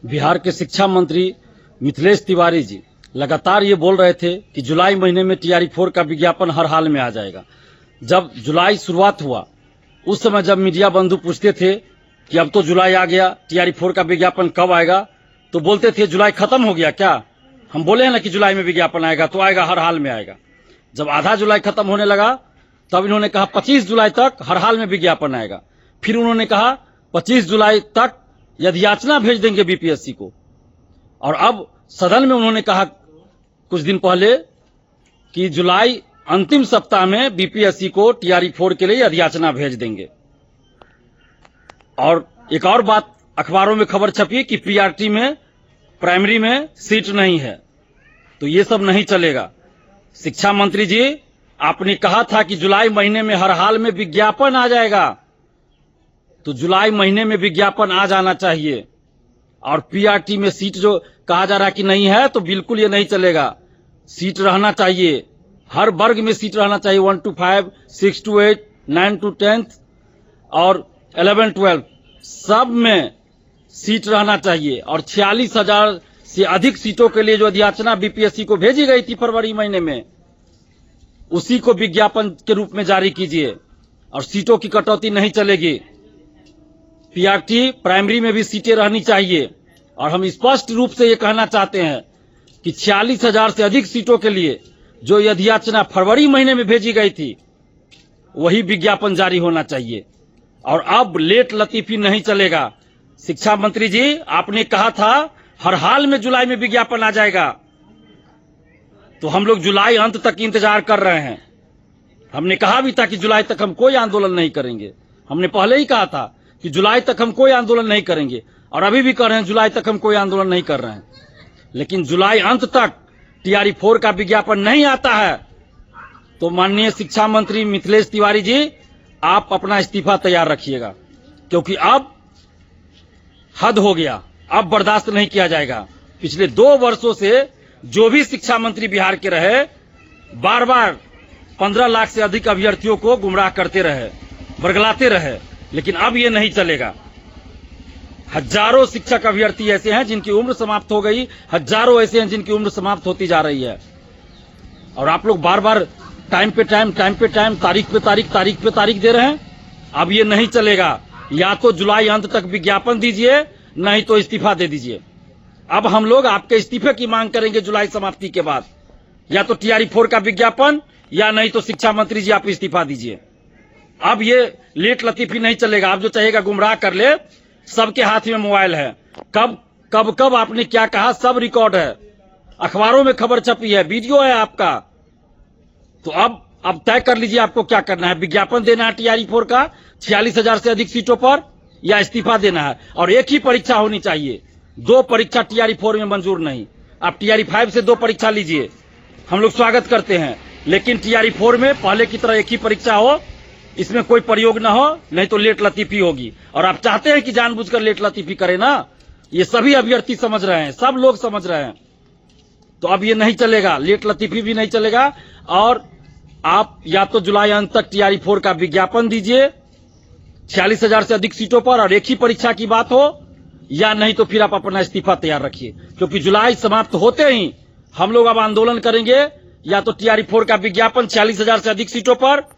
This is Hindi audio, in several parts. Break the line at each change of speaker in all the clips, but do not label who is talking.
बिहार के शिक्षा मंत्री मिथिलेश तिवारी जी लगातार ये बोल रहे थे कि जुलाई महीने में टीआरई 4 का विज्ञापन हर हाल में आ जाएगा। जब जुलाई शुरुआत हुआ उस समय जब मीडिया बंधु पूछते थे कि अब तो जुलाई आ गया, टीआरई 4 का विज्ञापन कब आएगा, तो बोलते थे जुलाई खत्म हो गया क्या। हम बोले हैं ना कि जुलाई में विज्ञापन आएगा, तो आएगा, हर हाल में आएगा। जब आधा जुलाई खत्म होने लगा तब इन्होंने कहा 25 जुलाई तक हर हाल में विज्ञापन आएगा। फिर उन्होंने कहा 25 जुलाई तक याचना भेज देंगे बीपीएससी को। और अब सदन में उन्होंने कहा कुछ दिन पहले कि जुलाई अंतिम सप्ताह में बीपीएससी को टीआरई 4 के लिए याचना भेज देंगे। और एक और बात अखबारों में खबर छपी कि पीआरटी में प्राइमरी में सीट नहीं है, तो ये सब नहीं चलेगा। शिक्षा मंत्री जी, आपने कहा था कि जुलाई महीने में हर हाल में विज्ञापन आ जाएगा, तो जुलाई महीने में विज्ञापन आ जाना चाहिए। और पीआरटी में सीट जो कहा जा रहा है कि नहीं है, तो बिल्कुल ये नहीं चलेगा। सीट रहना चाहिए, हर वर्ग में सीट रहना चाहिए, 1 to 5, 6 to 8, 9 to 10 और 11-12 सब में सीट रहना चाहिए। और 46,000 से अधिक सीटों के लिए जो याचना बीपीएससी को भेजी गई थी फरवरी महीने में, उसी को विज्ञापन के रूप में जारी कीजिए। और सीटों की कटौती नहीं चलेगी। पीआरटी प्राइमरी में भी सीटें रहनी चाहिए। और हम स्पष्ट रूप से ये कहना चाहते हैं कि 46,000 से अधिक सीटों के लिए जो याचना फरवरी महीने में भेजी गई थी, वही विज्ञापन जारी होना चाहिए। और अब लेट लतीफी नहीं चलेगा। शिक्षा मंत्री जी, आपने कहा था हर हाल में जुलाई में विज्ञापन आ जाएगा, तो हम लोग जुलाई अंत तक इंतजार कर रहे हैं। हमने कहा भी था कि जुलाई तक हम कोई आंदोलन नहीं करेंगे। हमने पहले ही कहा था कि जुलाई तक हम कोई आंदोलन नहीं करेंगे, और अभी भी कर रहे हैं, जुलाई तक हम कोई आंदोलन नहीं कर रहे हैं। लेकिन जुलाई अंत तक टीआरई 4 का विज्ञापन नहीं आता है, तो माननीय शिक्षा मंत्री मिथिलेश तिवारी जी, आप अपना इस्तीफा तैयार रखिएगा, क्योंकि अब हद हो गया, अब बर्दाश्त नहीं किया जाएगा। पिछले 2 वर्षों से जो भी शिक्षा मंत्री बिहार के रहे, बार बार 15 लाख से अधिक अभ्यर्थियों को गुमराह करते रहे, बरगलाते रहे। लेकिन अब ये नहीं चलेगा। हजारों शिक्षक अभ्यर्थी ऐसे हैं जिनकी उम्र समाप्त हो गई, हजारों ऐसे हैं जिनकी उम्र समाप्त होती जा रही है। और आप लोग बार बार टाइम पे टाइम, तारीख पे तारीख दे रहे हैं। अब ये नहीं चलेगा। या तो जुलाई अंत तक विज्ञापन दीजिए, नहीं तो इस्तीफा दे दीजिए। अब हम लोग आपके इस्तीफे की मांग करेंगे जुलाई समाप्ति के बाद। या तो टीआरई 4 का विज्ञापन, या नहीं तो शिक्षा मंत्री जी आप इस्तीफा दीजिए। अब ये लेट लतीफी नहीं चलेगा। आप जो चाहेगा गुमराह कर ले, सबके हाथ में मोबाइल है। कब आपने क्या कहा सब रिकॉर्ड है, अखबारों में खबर छपी है, वीडियो है आपका। तो अब तय कर लीजिए आपको क्या करना है। विज्ञापन देना है टीआरई 4 का 46,000 से अधिक सीटों पर, या इस्तीफा देना है। और एक ही परीक्षा होनी चाहिए, 2 परीक्षा टीआरई 4 में मंजूर नहीं। आप टीआरई 5 से 2 परीक्षा लीजिए, हम लोग स्वागत करते हैं। लेकिन टीआरई 4 में पहले की तरह एक ही परीक्षा हो, इसमें कोई प्रयोग ना हो, नहीं तो लेट लतीफी होगी। और आप चाहते हैं कि जानबूझकर लेट लतीफी करे ना, ये सभी अभ्यर्थी समझ रहे हैं, सब लोग समझ रहे हैं। तो अब ये नहीं चलेगा, लेट लतीफी भी नहीं चलेगा। और आप या तो जुलाई अंत तक टीआरई 4 का विज्ञापन दीजिए 46,000 से अधिक सीटों पर, और एक ही परीक्षा की बात हो, या नहीं तो फिर आप अपना इस्तीफा तैयार रखिए। क्योंकि जुलाई समाप्त होते ही हम लोग अब आंदोलन करेंगे। या तो टीआरई 4 का विज्ञापन 46,000 से अधिक सीटों पर,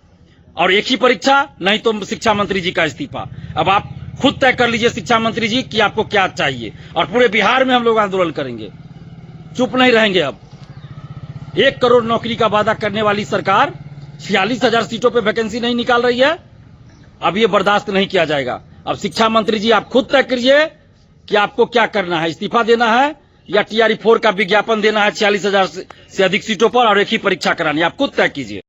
और एक ही परीक्षा, नहीं तो शिक्षा मंत्री जी का इस्तीफा। अब आप खुद तय कर लीजिए शिक्षा मंत्री जी कि आपको क्या चाहिए। और पूरे बिहार में हम लोग आंदोलन करेंगे, चुप नहीं रहेंगे। अब 1 करोड़ नौकरी का वादा करने वाली सरकार 46,000 सीटों पे वैकेंसी नहीं निकाल रही है। अब ये बर्दाश्त नहीं किया जाएगा। अब शिक्षा मंत्री जी आप खुद तय करिए कि आपको क्या करना है, इस्तीफा देना है या टीआरई 4 का विज्ञापन देना है 46,000 से अधिक सीटों पर, और एक ही परीक्षा करानी है। आप खुद तय कीजिए।